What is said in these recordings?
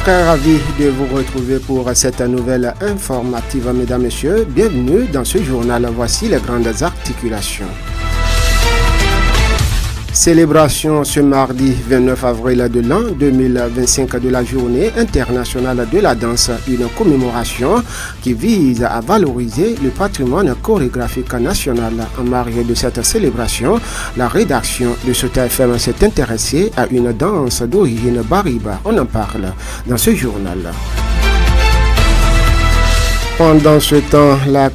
Très ravi de vous retrouver pour cette nouvelle informative, mesdames, messieurs. Bienvenue dans ce journal. Voici les grandes articulations. Célébration ce mardi 29 avril de l'an 2025 de la Journée internationale de la danse, une commémoration qui vise à valoriser le patrimoine chorégraphique national. En marge de cette célébration, la rédaction de Sota FM s'est intéressée à une danse d'origine bariba. On en parle dans ce journal. Pendant ce temps, de la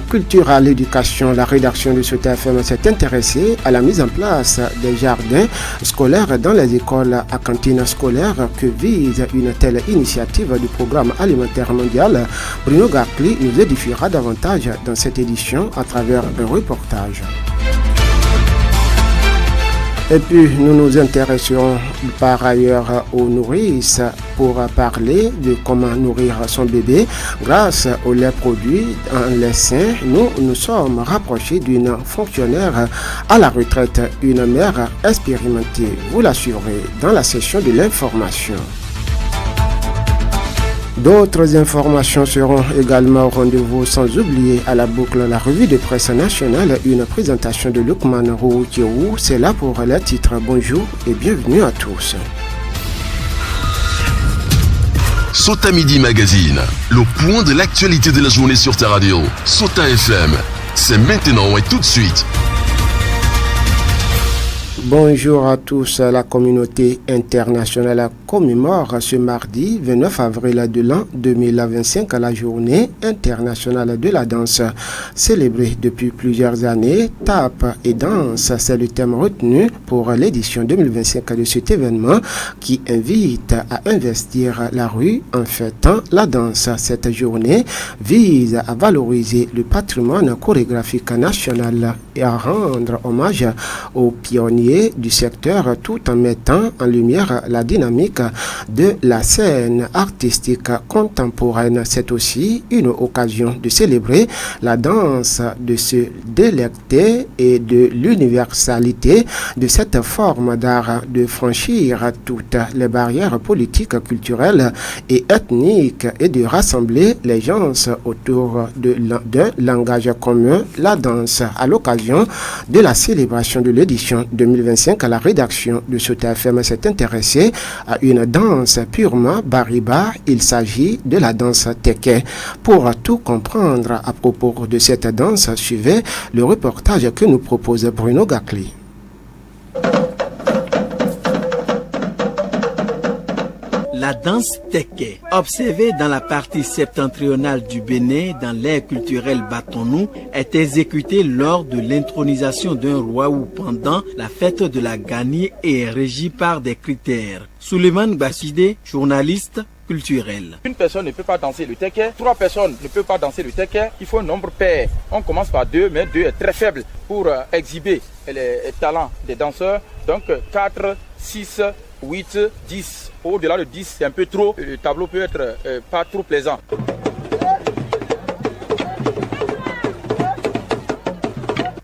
culture à l'éducation, la rédaction de ce TFM s'est intéressée à la mise en place des jardins scolaires dans les écoles à cantine scolaire que vise une telle initiative du programme alimentaire mondial. Bruno Gakli nous édifiera davantage dans cette édition à travers un reportage. Et puis, nous nous intéresserons par ailleurs aux nourrices pour parler de comment nourrir son bébé. Grâce au lait produit en lait sain, nous sommes rapprochés d'une fonctionnaire à la retraite, une mère expérimentée. Vous l'assurez dans la session de l'information. D'autres informations seront également au rendez-vous, sans oublier à la boucle la revue de presse nationale, une présentation de Lukman Roukiou. C'est là pour les titres. Bonjour et bienvenue à tous. Sota Midi Magazine, le point de l'actualité de la journée sur ta radio. Sota FM, c'est maintenant et tout de suite. Bonjour à tous. La communauté internationale commémore ce mardi 29 avril de l'an 2025 la journée internationale de la danse. Célébrée depuis plusieurs années, tape et danse, c'est le thème retenu pour l'édition 2025 de cet événement qui invite à investir la rue en fêtant la danse. Cette journée vise à valoriser le patrimoine chorégraphique national et à rendre hommage aux pionniers du secteur tout en mettant en lumière la dynamique de la scène artistique contemporaine. C'est aussi une occasion de célébrer la danse, de se délecter et de l'universalité de cette forme d'art, de franchir toutes les barrières politiques, culturelles et ethniques et de rassembler les gens autour d'un langage commun, la danse. À l'occasion de la célébration de l'édition 2025, la rédaction de Sota FM s'est intéressée à une danse purement bariba. Il s'agit de la danse teke. Pour tout comprendre à propos de cette danse, suivez le reportage que nous propose Bruno Gakli. La danse teke, observée dans la partie septentrionale du Bénin, dans l'aire culturelle Batonou, est exécutée lors de l'intronisation d'un roi ou pendant la fête de la Gani et est régie par des critères. Suleiman Basside, journaliste culturel. Une personne ne peut pas danser le teke, 3 personnes ne peuvent pas danser le teke, il faut un nombre pair. On commence par 2, mais 2 est très faible pour exhiber les talents des danseurs. Donc 4, 6, 8, 10. Au-delà de 10, c'est un peu trop. Le tableau peut être pas trop plaisant.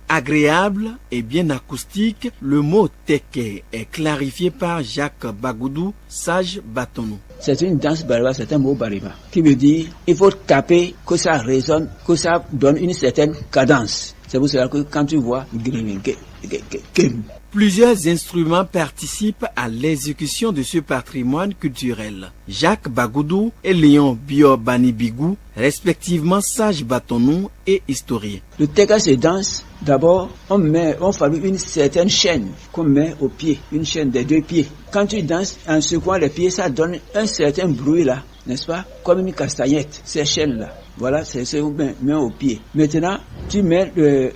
Agréable et bien acoustique, le mot teke est clarifié par Jacques Bagoudou, sage Batonou. C'est une danse bariba, c'est un mot bariba qui veut dire il faut taper, que ça résonne, que ça donne une certaine cadence. C'est pour cela que quand tu vois plusieurs instruments participent à l'exécution de ce patrimoine culturel. Jacques Bagoudou et Léon Biobanibigou, respectivement sage Batonou et historien. Le teka se danse, d'abord on fabrique une certaine chaîne qu'on met au pied, une chaîne des 2 pieds. Quand tu danses en secouant les pieds, ça donne un certain bruit là, n'est-ce pas? Comme une castagnette, ces chaînes là. Voilà, c'est ce qu'on met au pied. Maintenant, tu mets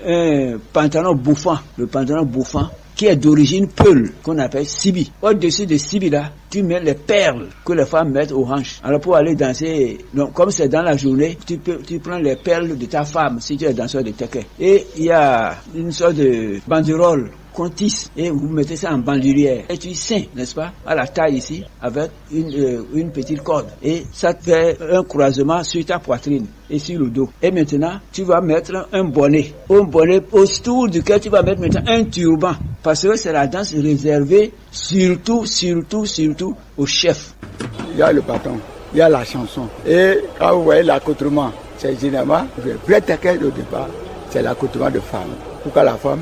un pantalon bouffant, le pantalon bouffant qui est d'origine peul, qu'on appelle sibi. Au-dessus de sibi là, tu mets les perles que les femmes mettent aux hanches. Alors pour aller danser, donc, comme c'est dans la journée, tu prends les perles de ta femme si tu es danseur de teke. Et il y a une sorte de banderole qu'on tisse et vous mettez ça en bandoulière et tu ceins, n'est-ce pas, à la taille ici avec une petite corde et ça te fait un croisement sur ta poitrine et sur le dos. Et maintenant, tu vas mettre un bonnet autour duquel tu vas mettre maintenant un turban parce que c'est la danse réservée surtout au chef. Il y a le bâton, il y a la chanson et quand vous voyez l'accoutrement, c'est généralement le vrai taquet au départ, c'est l'accoutrement de femme. Pourquoi la femme,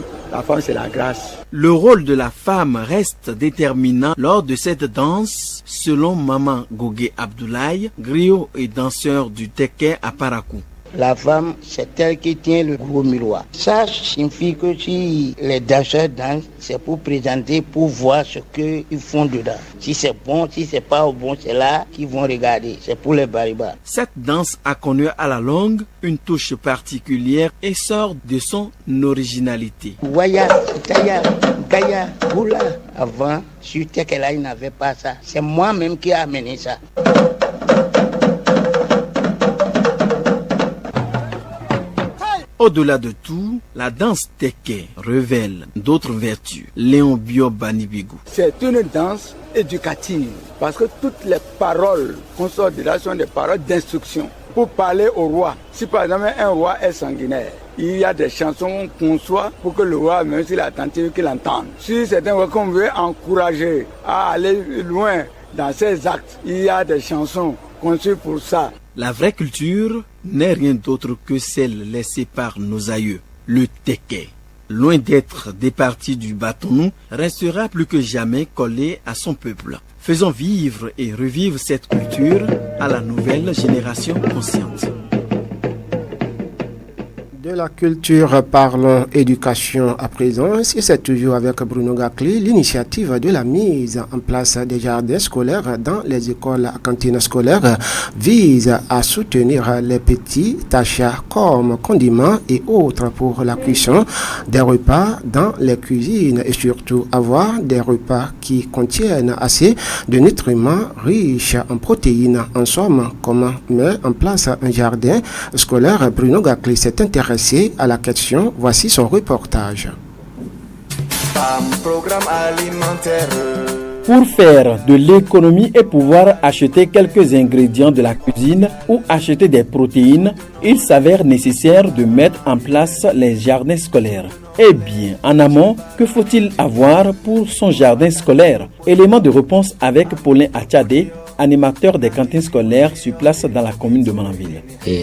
c'est la grâce. Le rôle de la femme reste déterminant lors de cette danse, selon Maman Gogué Abdoulaye, griot et danseur du Teke à Parakou. La femme, c'est elle qui tient le gros miroir. Ça signifie que si les danseurs dansent, c'est pour présenter, pour voir ce qu'ils font dedans. Si c'est bon, si c'est pas bon, c'est là qu'ils vont regarder. C'est pour les baribas. Cette danse a connu à la longue une touche particulière et sort de son originalité. Waya, Itaya, Gaya, Boula. Avant, sur Tekela, il n'avait pas ça. C'est moi-même qui ai amené ça. Au-delà de tout, la danse Teke révèle d'autres vertus. Léon Bio-Banibigou. C'est une danse éducative parce que toutes les paroles qu'on sort de là sont des paroles d'instruction pour parler au roi. Si par exemple un roi est sanguinaire, il y a des chansons qu'on conçoit pour que le roi, même s'il est attentif, qu'il entende. Si c'est un roi qu'on veut encourager à aller loin dans ses actes, il y a des chansons conçues pour ça. La vraie culture n'est rien d'autre que celle laissée par nos aïeux, le Teke. Loin d'être départi du bâton, restera plus que jamais collé à son peuple. Faisons vivre et revivre cette culture à la nouvelle génération consciente. De la culture, parlons éducation à présent. Et c'est toujours avec Bruno Gakli, l'initiative de la mise en place des jardins scolaires dans les écoles à cantines scolaires vise à soutenir les petits achats comme condiments et autres pour la cuisson des repas dans les cuisines et surtout avoir des repas qui contiennent assez de nutriments riches en protéines. En somme, comment mettre en place un jardin scolaire? Bruno Gakli s'est intéressé à la question. Voici son reportage. Pour faire de l'économie et pouvoir acheter quelques ingrédients de la cuisine ou acheter des protéines, il s'avère nécessaire de mettre en place les jardins scolaires. Eh bien, en amont, que faut-il avoir pour son jardin scolaire? Élément de réponse avec Paulin Achadé, animateur des cantines scolaires sur place dans la commune de Mananville.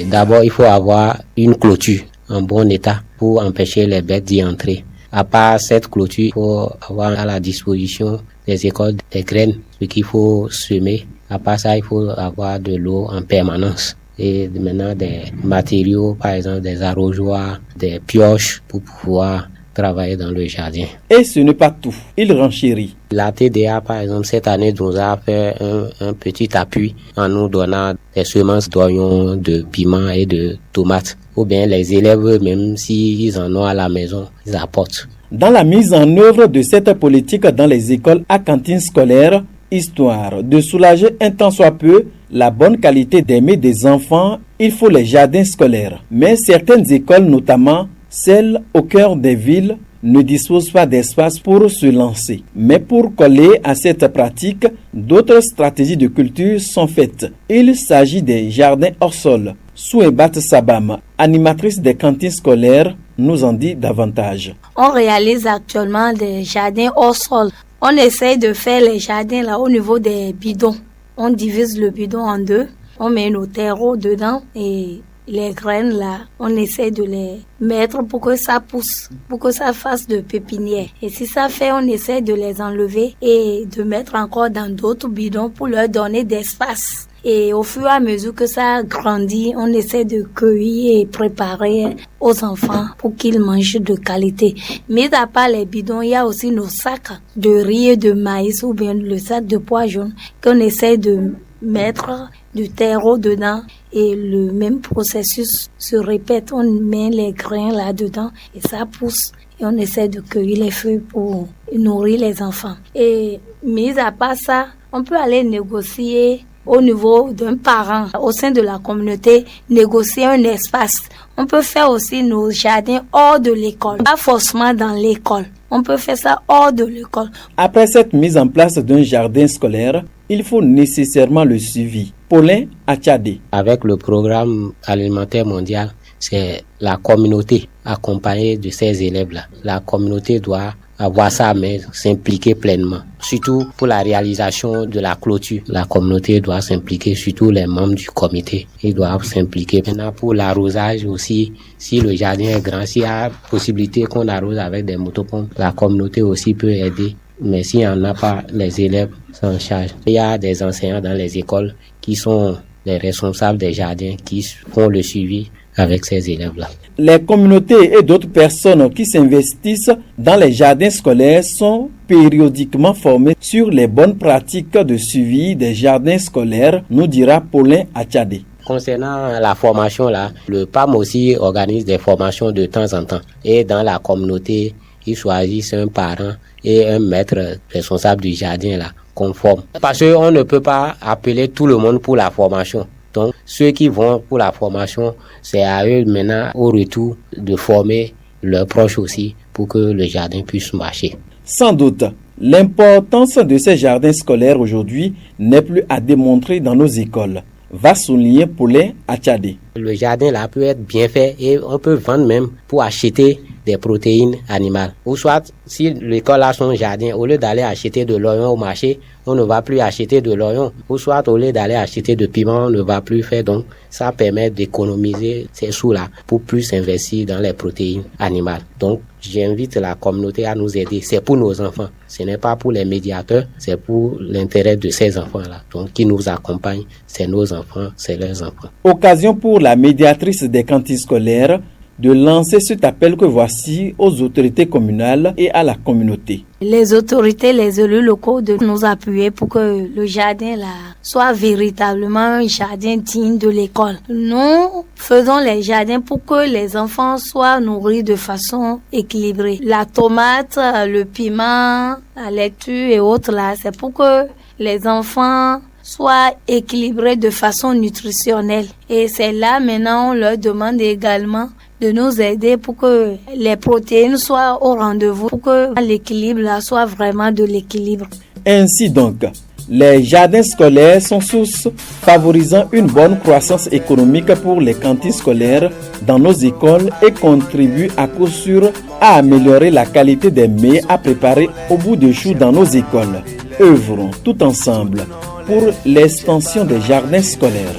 D'abord, il faut avoir une clôture en bon état pour empêcher les bêtes d'y entrer. À part cette clôture, il faut avoir à la disposition des écoles des graines, ce qu'il faut semer. À part ça, il faut avoir de l'eau en permanence. Et maintenant des matériaux, par exemple des arrosoirs, des pioches pour pouvoir travailler dans le jardin. Et ce n'est pas tout, il renchérit. La TDA, par exemple, cette année nous a fait un petit appui en nous donnant des semences d'oignons, de piments et de tomates. Ou bien les élèves eux-mêmes, s'ils en ont à la maison, ils apportent. Dans la mise en œuvre de cette politique dans les écoles à cantines scolaires, histoire de soulager un tant soit peu la bonne qualité des mets des enfants, il faut les jardins scolaires. Mais certaines écoles, notamment celles au cœur des villes, ne disposent pas d'espace pour se lancer. Mais pour coller à cette pratique, d'autres stratégies de culture sont faites. Il s'agit des jardins hors sol. Souebat Sabam, animatrice des cantines scolaires, nous en dit davantage. On réalise actuellement des jardins hors sol. On essaye de faire les jardins là au niveau des bidons. On divise le bidon en deux, on met nos terreaux dedans et les graines là, on essaie de les mettre pour que ça pousse, pour que ça fasse de pépinière. Et si ça fait, on essaie de les enlever et de mettre encore dans d'autres bidons pour leur donner d'espace. Et au fur et à mesure que ça grandit, on essaie de cueillir et préparer aux enfants pour qu'ils mangent de qualité. Mais à part les bidons, il y a aussi nos sacs de riz et de maïs ou bien le sac de pois jaune qu'on essaie de mettre du terreau dedans et le même processus se répète. On met les grains là-dedans et ça pousse et on essaie de cueillir les feuilles pour nourrir les enfants. Et mis à part ça, on peut aller négocier au niveau d'un parent, au sein de la communauté, négocier un espace. On peut faire aussi nos jardins hors de l'école, pas forcément dans l'école. On peut faire ça hors de l'école. Après cette mise en place d'un jardin scolaire, il faut nécessairement le suivi. Paulin Achadé. Avec le programme alimentaire mondial, c'est la communauté accompagnée de ces élèves-là. La communauté doit avoir ça, mais s'impliquer pleinement. Surtout pour la réalisation de la clôture. La communauté doit s'impliquer, surtout les membres du comité. Ils doivent s'impliquer. Maintenant, pour l'arrosage aussi, si le jardin est grand, s'il y a possibilité qu'on arrose avec des motopompes, la communauté aussi peut aider. Mais s'il n'y en a pas, les élèves s'en chargent. Il y a des enseignants dans les écoles qui sont les responsables des jardins, qui font le suivi avec ces élèves-là. Les communautés et d'autres personnes qui s'investissent dans les jardins scolaires sont périodiquement formées sur les bonnes pratiques de suivi des jardins scolaires, nous dira Paulin Achadé. Concernant la formation, là, le PAM aussi organise des formations de temps en temps. Et dans la communauté, ils choisissent un parent et un maître responsable du jardin là, qu'on forme. Parce qu'on ne peut pas appeler tout le monde pour la formation. Donc, ceux qui vont pour la formation, c'est à eux maintenant, au retour, de former leurs proches aussi pour que le jardin puisse marcher. Sans doute, l'importance de ces jardins scolaires aujourd'hui n'est plus à démontrer dans nos écoles, va souligner Paulin Achadé. Le jardin là peut être bien fait et on peut vendre même pour acheter des protéines animales. Ou soit, si l'école a son jardin, au lieu d'aller acheter de l'oignon au marché, on ne va plus acheter de l'oignon. Ou soit, au lieu d'aller acheter de piment, on ne va plus faire. Donc, ça permet d'économiser ces sous-là pour plus investir dans les protéines animales. Donc, j'invite la communauté à nous aider. C'est pour nos enfants. Ce n'est pas pour les médiateurs, c'est pour l'intérêt de ces enfants-là. Donc, qui nous accompagnent, c'est nos enfants, c'est leurs enfants. Occasion pour la médiatrice des cantines scolaires de lancer cet appel que voici aux autorités communales et à la communauté. Les autorités, les élus locaux de nous appuyer pour que le jardin là soit véritablement un jardin digne de l'école. Nous faisons les jardins pour que les enfants soient nourris de façon équilibrée. La tomate, le piment, la laitue et autres là, c'est pour que les enfants soient équilibrés de façon nutritionnelle. Et c'est là maintenant on leur demande également de nous aider pour que les protéines soient au rendez-vous, pour que l'équilibre là soit vraiment de l'équilibre. Ainsi donc, les jardins scolaires sont source favorisant une bonne croissance économique pour les cantines scolaires dans nos écoles et contribuent à coup sûr à améliorer la qualité des mets à préparer au bout de chou dans nos écoles. Œuvrons tout ensemble pour l'extension des jardins scolaires.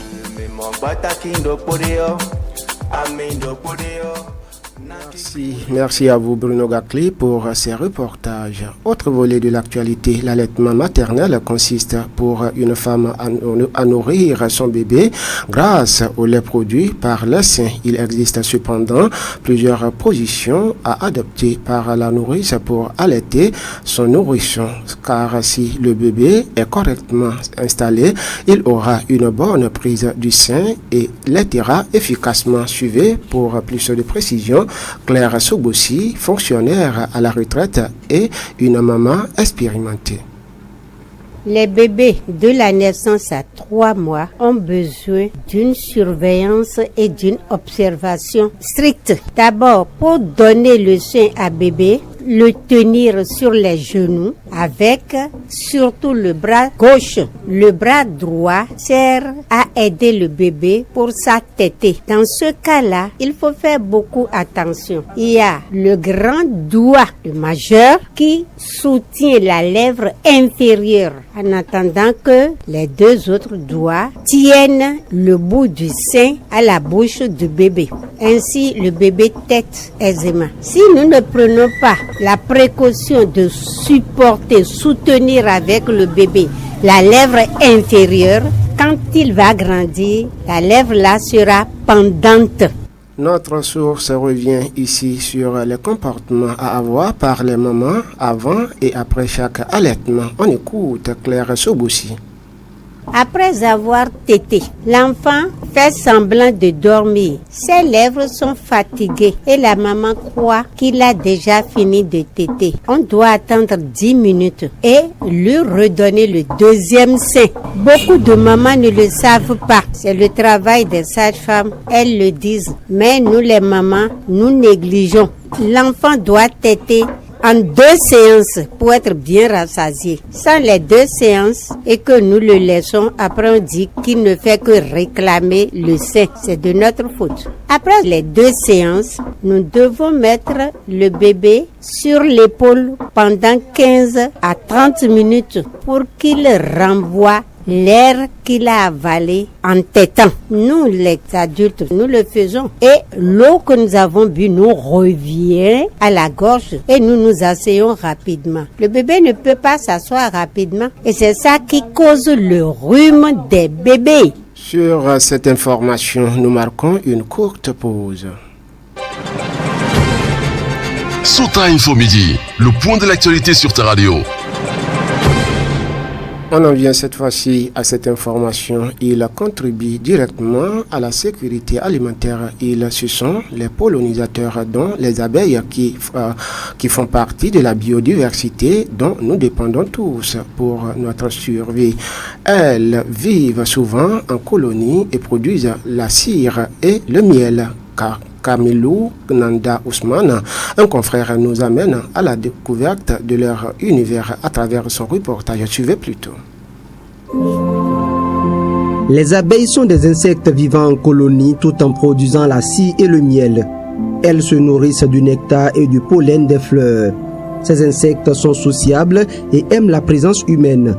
Merci à vous Bruno Gakli pour ces reportages. Autre volet de l'actualité, l'allaitement maternel consiste pour une femme à nourrir son bébé grâce au lait produit par le sein. Il existe cependant plusieurs positions à adopter par la nourrice pour allaiter son nourrisson, car si le bébé est correctement installé, il aura une bonne prise du sein et laitera efficacement. Suivez pour plus de précision Claire Sobossi, fonctionnaire à la retraite et une maman expérimentée. Les bébés de la naissance à 3 mois ont besoin d'une surveillance et d'une observation stricte. D'abord, pour donner le sein à bébé, le tenir sur les genoux avec surtout le bras gauche. Le bras droit sert à aider le bébé pour sa tétée. Dans ce cas-là, il faut faire beaucoup attention. Il y a le grand doigt, le majeur, qui soutient la lèvre inférieure en attendant que les 2 autres doigts tiennent le bout du sein à la bouche du bébé. Ainsi, le bébé tète aisément. Si nous ne prenons pas la précaution de soutenir avec le bébé la lèvre inférieure, quand il va grandir, la lèvre là sera pendante. Notre source revient ici sur les comportements à avoir par les mamans avant et après chaque allaitement. On écoute Claire Sobossi. Après avoir tété, l'enfant fait semblant de dormir. Ses lèvres sont fatiguées et la maman croit qu'il a déjà fini de téter. On doit attendre 10 minutes et lui redonner le deuxième sein. Beaucoup de mamans ne le savent pas. C'est le travail des sages-femmes. Elles le disent. Mais nous les mamans, nous négligeons. L'enfant doit téter en 2 séances pour être bien rassasié. Sans les 2 séances et que nous le laissons, après on dit qu'il ne fait que réclamer le sein. C'est de notre faute. Après les 2 séances, nous devons mettre le bébé sur l'épaule pendant 15 à 30 minutes pour qu'il renvoie l'air qu'il a avalé en tétant. Nous, les adultes, nous le faisons. Et l'eau que nous avons bu nous revient à la gorge et nous nous asseyons rapidement. Le bébé ne peut pas s'asseoir rapidement et c'est ça qui cause le rhume des bébés. Sur cette information, nous marquons une courte pause. Sota Info Midi, le point de l'actualité sur ta radio. On en vient cette fois-ci à cette information. Il contribue directement à la sécurité alimentaire. Ce sont les pollinisateurs, dont les abeilles qui font partie de la biodiversité dont nous dépendons tous pour notre survie. Elles vivent souvent en colonie et produisent la cire et le miel. Kamilou Nanda Ousmane, un confrère, nous amène à la découverte de leur univers à travers son reportage. Suivez plutôt. Les abeilles sont des insectes vivant en colonie tout en produisant la cire et le miel. Elles se nourrissent du nectar et du pollen des fleurs. Ces insectes sont sociables et aiment la présence humaine.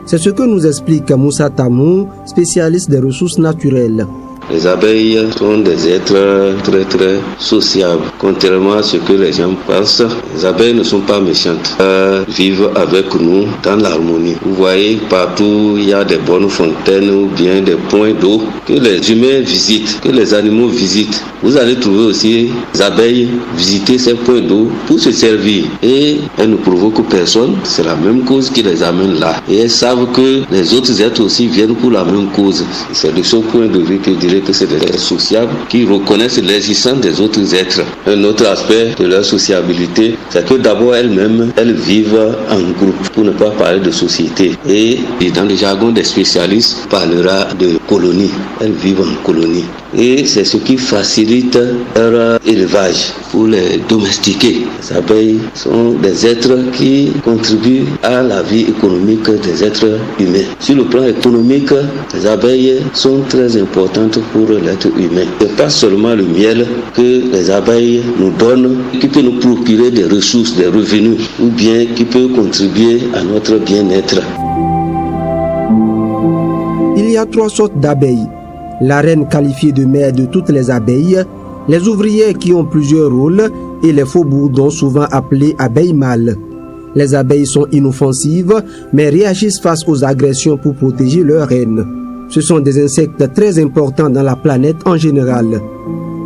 C'est ce que nous explique Moussa Tamou, spécialiste des ressources naturelles. Les abeilles sont des êtres très sociables. Contrairement à ce que les gens pensent, les abeilles ne sont pas méchantes. Elles vivent avec nous dans l'harmonie. Vous voyez, partout il y a des bonnes fontaines ou bien des points d'eau que les humains visitent, que les animaux visitent. Vous allez trouver aussi les abeilles visiter ces points d'eau pour se servir. Et elles ne provoquent personne. C'est la même cause qui les amène là. Et elles savent que les autres êtres aussi viennent pour la même cause. C'est de ce point de vue que je dirais que c'est des êtres sociables qui reconnaissent l'existence des autres êtres. Un autre aspect de leur sociabilité, c'est que d'abord elles-mêmes, elles vivent en groupe, pour ne pas parler de société. Et dans le jargon des spécialistes, on parlera de colonie. Elles vivent en colonie. Et c'est ce qui facilite leur élevage pour les domestiquer. Les abeilles sont des êtres qui contribuent à la vie économique des êtres humains. Sur le plan économique, les abeilles sont très importantes pour l'être humain. Ce n'est pas seulement le miel que les abeilles nous donnent qui peut nous procurer des ressources, des revenus, ou bien qui peut contribuer à notre bien-être. Il y a 3 sortes d'abeilles. La reine qualifiée de mère de toutes les abeilles, les ouvrières qui ont plusieurs rôles et les faux bourdons souvent appelés abeilles mâles. Les abeilles sont inoffensives mais réagissent face aux agressions pour protéger leur reine. Ce sont des insectes très importants dans la planète en général.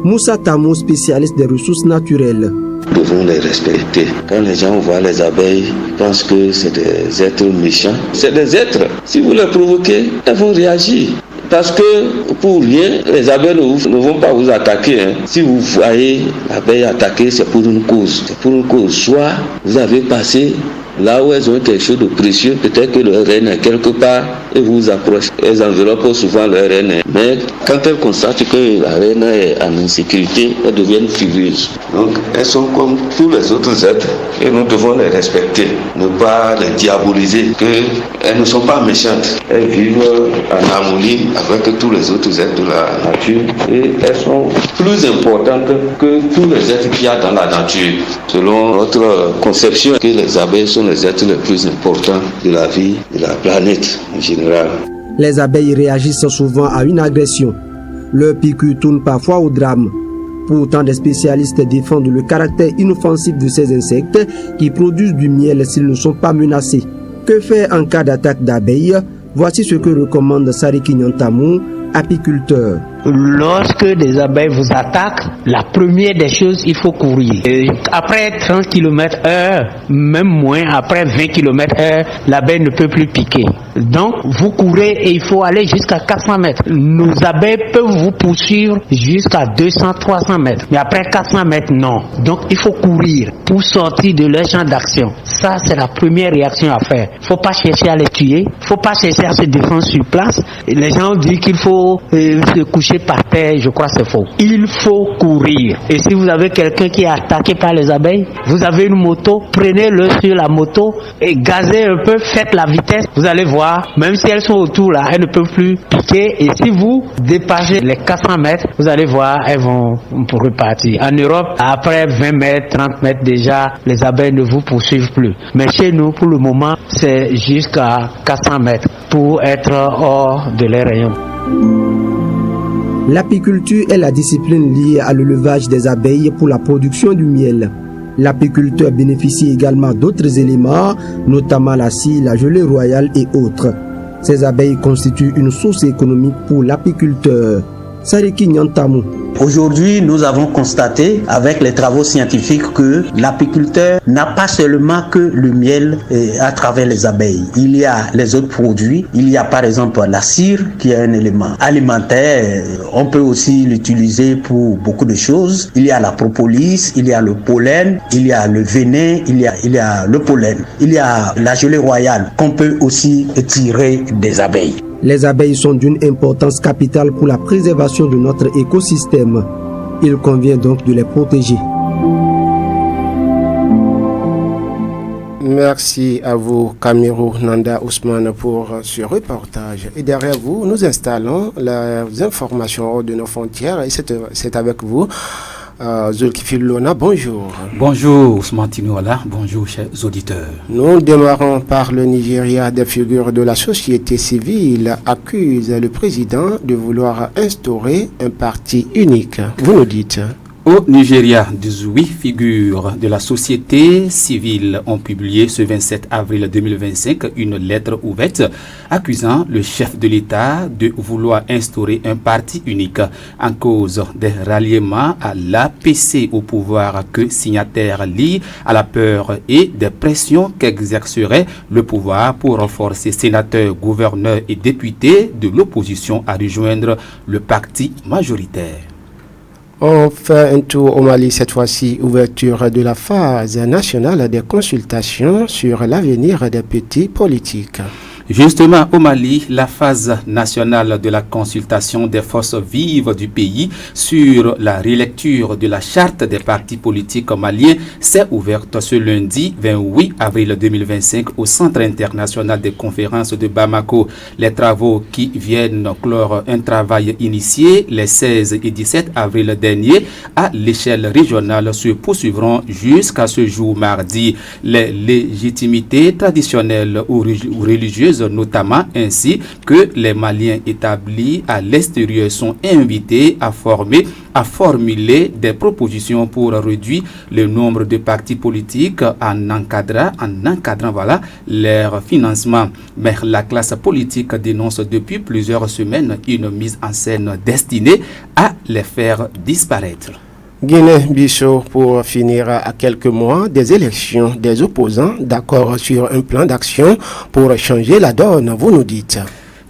Moussa Tamou, spécialiste des ressources naturelles. Nous devons les respecter. Quand les gens voient les abeilles, ils pensent que c'est des êtres méchants. C'est des êtres. Si vous les provoquez, elles vont réagir. Parce que pour rien, les abeilles ne vont pas vous attaquer. Si vous voyez l'abeille attaquer, c'est pour une cause. C'est pour une cause. Soit vous avez passé là où elles ont quelque chose de précieux, peut-être que leur reine est quelque part et vous approchez. Elles enveloppent souvent leur reine. Mais quand elles constatent que la reine est en insécurité, elles deviennent furieuses. Donc elles sont comme tous les autres êtres et nous devons les respecter, ne pas les diaboliser, qu'elles ne sont pas méchantes. Elles vivent en harmonie avec tous les autres êtres de la nature et elles sont plus importantes que tous les êtres qu'il y a dans la nature. Selon notre conception, que les abeilles sont les êtres les plus importants de la vie de la planète en général. Les abeilles réagissent souvent à une agression. Leur piqûre tourne parfois au drame. Pourtant, des spécialistes défendent le caractère inoffensif de ces insectes qui produisent du miel s'ils ne sont pas menacés. Que faire en cas d'attaque d'abeilles? Voici ce que recommande Sariki Nyantamou, apiculteur. Lorsque des abeilles vous attaquent, la première des choses, il faut courir. Et après 30 km/h, même moins, après 20 km/h, l'abeille ne peut plus piquer. Donc, vous courez et il faut aller jusqu'à 400 mètres. Nos abeilles peuvent vous poursuivre jusqu'à 200-300 mètres. Mais après 400 mètres, non. Donc, il faut courir pour sortir de leur champ d'action. Ça, c'est la première réaction à faire. Il ne faut pas chercher à les tuer. Il ne faut pas chercher à se défendre sur place. Et les gens disent qu'il faut se coucher coucher par terre, je crois que c'est faux. Il faut courir. Et si vous avez quelqu'un qui est attaqué par les abeilles, vous avez une moto, prenez-le sur la moto et gazez un peu, faites la vitesse. Vous allez voir, même si elles sont autour là, elles ne peuvent plus piquer. Et si vous dépassez les 400 mètres, vous allez voir, elles vont repartir. En Europe, après 20 mètres, 30 mètres déjà, les abeilles ne vous poursuivent plus. Mais chez nous, pour le moment, c'est jusqu'à 400 mètres pour être hors de leurs rayons. L'apiculture est la discipline liée à l'élevage des abeilles pour la production du miel. L'apiculteur bénéficie également d'autres éléments, notamment la scie, la gelée royale et autres. Ces abeilles constituent une source économique pour l'apiculteur. Sariki Nyantamou. Aujourd'hui, nous avons constaté avec les travaux scientifiques que l'apiculteur n'a pas seulement que le miel à travers les abeilles. Il y a les autres produits. Il y a par exemple la cire qui est un élément alimentaire. On peut aussi l'utiliser pour beaucoup de choses. Il y a la propolis, il y a le pollen, il y a le venin, il y a le pollen. Il y a la gelée royale qu'on peut aussi tirer des abeilles. Les abeilles sont d'une importance capitale pour la préservation de notre écosystème. Il convient donc de les protéger. Merci à vous, Kamirou Nanda Ousmane, pour ce reportage. Et derrière vous, nous installons les informations hors de nos frontières. Et c'est avec vous, Zulkifil Lona, bonjour. Bonjour Ousmane Tinouala, bonjour chers auditeurs. Nous démarrons par le Nigeria. Des figures de la société civile accusent le président de vouloir instaurer un parti unique. Vous nous dites. Au Nigeria, 18 figures de la société civile ont publié ce 27 avril 2025 une lettre ouverte accusant le chef de l'État de vouloir instaurer un parti unique en cause des ralliements à l'APC au pouvoir que signataires lient à la peur et des pressions qu'exercerait le pouvoir pour renforcer sénateurs, gouverneurs et députés de l'opposition à rejoindre le parti majoritaire. On fait un tour au Mali, cette fois-ci, ouverture de la phase nationale des consultations sur l'avenir des petits politiques. Justement, au Mali, la phase nationale de la consultation des forces vives du pays sur la relecture de la charte des partis politiques maliens s'est ouverte ce lundi 28 avril 2025 au Centre international des conférences de Bamako. Les travaux qui viennent clore un travail initié les 16 et 17 avril dernier à l'échelle régionale se poursuivront jusqu'à ce jour mardi. Les légitimités traditionnelles ou religieuses notamment, ainsi que les Maliens établis à l'extérieur sont invités à formuler des propositions pour réduire le nombre de partis politiques en encadrant leur financement. Mais la classe politique dénonce depuis plusieurs semaines une mise en scène destinée à les faire disparaître. Guinée-Bissau, pour finir, à quelques mois des élections, des opposants d'accord sur un plan d'action pour changer la donne, vous nous dites.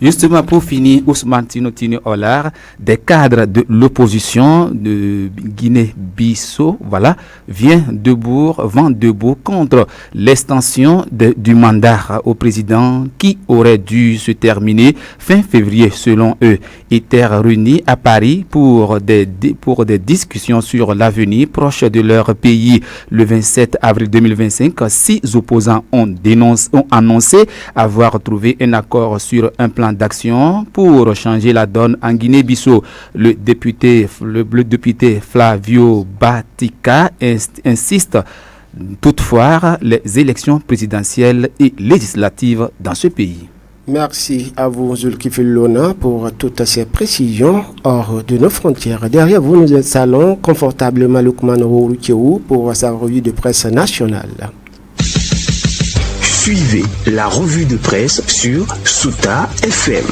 Justement, pour finir, Ousmane Tino Olar, des cadres de l'opposition de Guinée-Bissau, vent debout contre l'extension du mandat au président qui aurait dû se terminer fin février selon eux. Étaient réunis à Paris pour des discussions sur l'avenir proche de leur pays. Le 27 avril 2025, 6 opposants ont annoncé avoir trouvé un accord sur un plan d'action pour changer la donne en Guinée-Bissau. Le député Flavio Batica insiste toutefois les élections présidentielles et législatives dans ce pays. Merci à vous, Zulkifil Lona, pour toutes ces précisions hors de nos frontières. Derrière vous, nous installons confortablement Lukman Rouroukéou pour sa revue de presse nationale. Suivez la revue de presse sur Souta FM.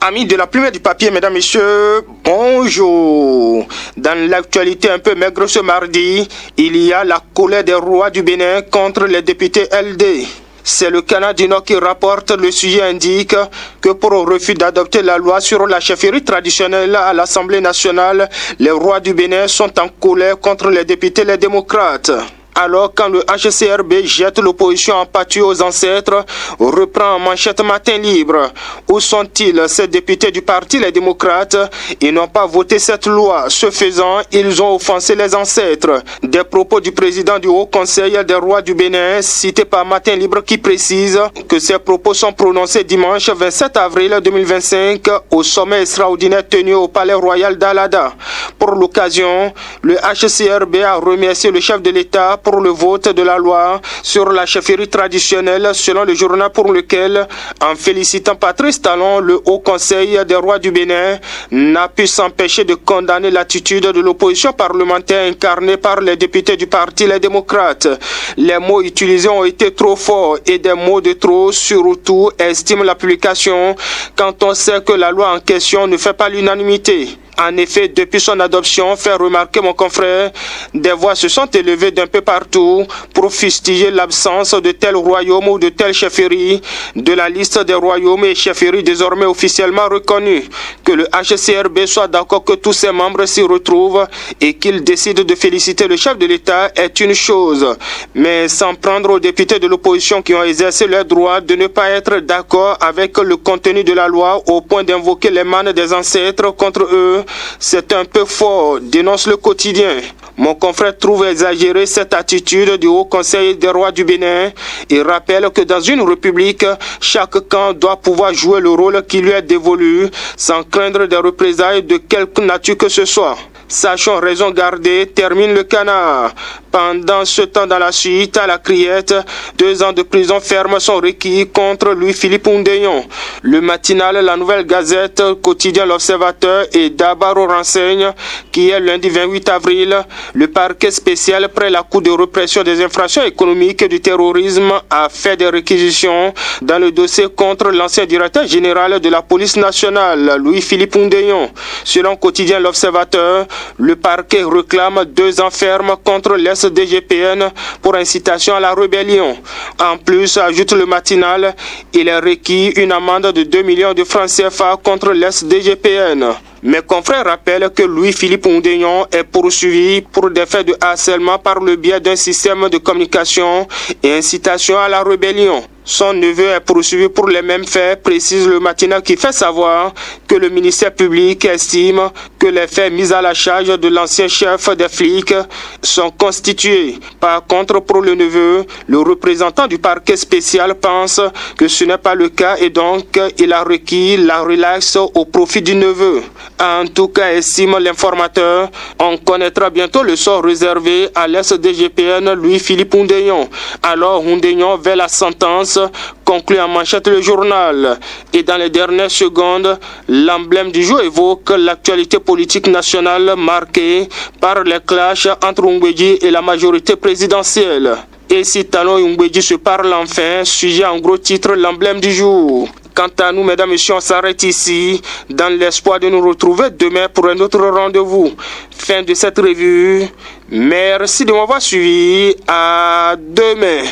Amis de la plume et du papier, mesdames, messieurs, bonjour. Dans l'actualité un peu maigre ce mardi, il y a la colère des rois du Bénin contre les députés LD. C'est le Canada du Nord qui rapporte. Le sujet indique que pour un refus d'adopter la loi sur la chefferie traditionnelle à l'Assemblée nationale, les rois du Bénin sont en colère contre les députés les démocrates. Alors quand le HCRB jette l'opposition en pâture aux ancêtres, reprend en manchette Matin Libre. Où sont-ils, ces députés du parti Les Démocrates? Ils n'ont pas voté cette loi. Ce faisant, ils ont offensé les ancêtres. Des propos du président du Haut Conseil des rois du Bénin, cité par Matin Libre, qui précise que ces propos sont prononcés dimanche 27 avril 2025 au sommet extraordinaire tenu au Palais Royal d'Alada. Pour l'occasion, le HCRB a remercié le chef de l'État pour le vote de la loi sur la chefferie traditionnelle, selon le journal pour lequel, en félicitant Patrice Talon, le Haut Conseil des rois du Bénin n'a pu s'empêcher de condamner l'attitude de l'opposition parlementaire incarnée par les députés du parti Les Démocrates. Les mots utilisés ont été trop forts et des mots de trop, surtout, estime la publication, quand on sait que la loi en question ne fait pas l'unanimité. En effet, depuis son adoption, fait remarquer mon confrère, des voix se sont élevées d'un peu partout pour fustiger l'absence de tel royaume ou de telle chefferie de la liste des royaumes et chefferies désormais officiellement reconnus. Que le HCRB soit d'accord que tous ses membres s'y retrouvent et qu'il décide de féliciter le chef de l'État est une chose. Mais s'en prendre aux députés de l'opposition qui ont exercé leur droit de ne pas être d'accord avec le contenu de la loi au point d'invoquer les mânes des ancêtres contre eux, c'est un peu fort, dénonce le quotidien. Mon confrère trouve exagérée cette attitude du Haut Conseil des rois du Bénin et rappelle que dans une république, chaque camp doit pouvoir jouer le rôle qui lui est dévolu sans craindre des représailles de quelque nature que ce soit. Sachons raison garder, termine le canard. Pendant ce temps, dans la suite, à la Criette, 2 ans de prison ferme sont requis contre Louis-Philippe Oundéyon. Le matinal La Nouvelle Gazette, quotidien L'Observateur et Dabaro renseigne qu'hier lundi 28 avril, le parquet spécial près la Cour de répression des infractions économiques et du terrorisme a fait des réquisitions dans le dossier contre l'ancien directeur général de la police nationale, Louis-Philippe Oundéyon. Selon quotidien L'Observateur, le parquet réclame 2 ans ferme contre l'SDGPN pour incitation à la rébellion. En plus, ajoute le matinal, il est requis une amende de 2 millions de francs CFA contre l'SDGPN. Mes confrères rappellent que Louis-Philippe Oundéyon est poursuivi pour des faits de harcèlement par le biais d'un système de communication et incitation à la rébellion. Son neveu est poursuivi pour les mêmes faits, précise le matinal qui fait savoir que le ministère public estime que les faits mis à la charge de l'ancien chef des flics sont constitués. Par contre, pour le neveu, le représentant du parquet spécial pense que ce n'est pas le cas et donc il a requis la relaxe au profit du neveu. En tout cas, estime l'informateur, on connaîtra bientôt le sort réservé à l'SDGPN Louis-Philippe Oundéyon. Alors Oundéyon vers la sentence, conclut en manchette le journal. Et dans les dernières secondes, l'emblème du jour évoque l'actualité politique nationale marquée par les clashs entre Oungbeji et la majorité présidentielle. Et si Talon et Oungbeji se parlent enfin, sujet en gros titre l'emblème du jour. Quant à nous, mesdames et messieurs, on s'arrête ici dans l'espoir de nous retrouver demain pour un autre rendez-vous. Fin de cette revue. Merci de m'avoir suivi. À demain.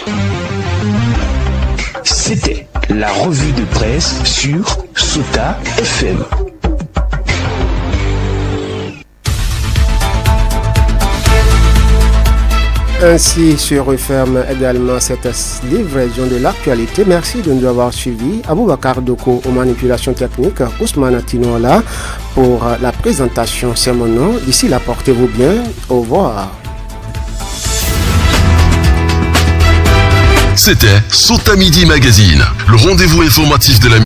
C'était la revue de presse sur Sota FM. Ainsi se referme également cette livraison de l'actualité. Merci de nous avoir suivis. Aboubakar Doko aux manipulations techniques, Ousmane Tinola pour la présentation. C'est mon nom. D'ici là, portez-vous bien. Au revoir. C'était Sota Midi Magazine, le rendez-vous informatif de la